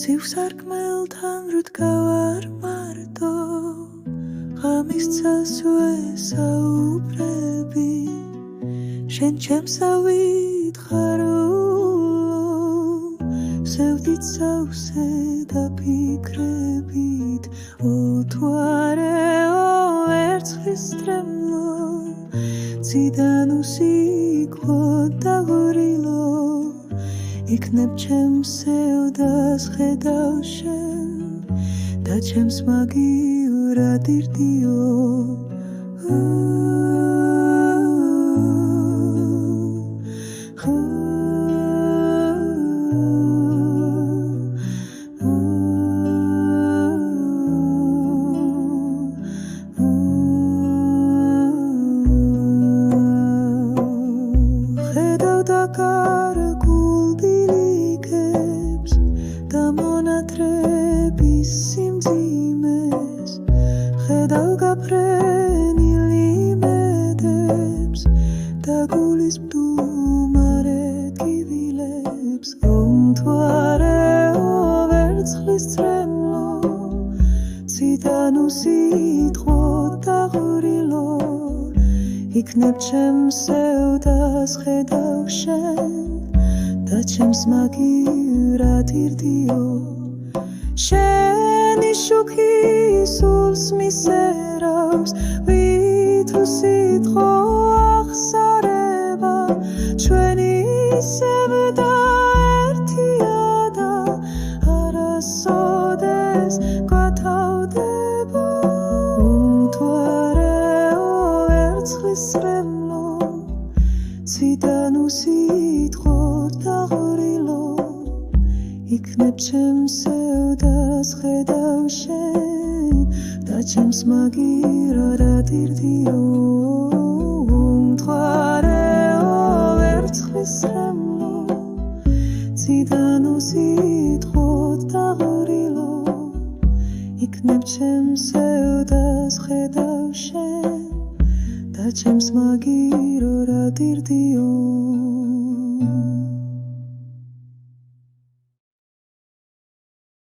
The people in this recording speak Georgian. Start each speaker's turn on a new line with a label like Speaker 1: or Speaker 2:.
Speaker 1: სარკმელთან რდგავარ მარტო ღამის წასვე საუბრები შენ ჩემსავით ხარო სევდით სავსე დაფიქრებით თუ არეო ვერცხლის სტრემლო ციდან უსიკლო დაღორილო იქნებ ჩემს სევდას ხედავ შენ და ჩემს მაგივრად ირდიო ხედავ და კარგულ ბილიკებს და მონათრების სიმძიმეს ხედავ გაფრენილ იმედებს და გულის მდუმარე ტკივილებს თუ არეო ვერცხლის წრემლო ციდან უსიტყვო დაღორილო იქნებ ჩემს სევდას ხედავ შენ და ჩემს მაგივრად ირდიო შენი შუქი სულს მისერავს ვით უსიტყვო აღსარება ჩვენი სევდა ერთია და არასოდეს გათავდება თუ არეო ვერცხლის სრემლო ციდან უსიტყვო დაღორილო იქნებ ჩემს სევდას ხედავ შენ და ჩემს მაგივრად ირდიო თუ არეო ვერცხლის სრემლო ციდან უსიტყვო დაღორილო იქნებ ჩემს სევდას ხედავ შენ და ჩემს მაგივრად ირდიო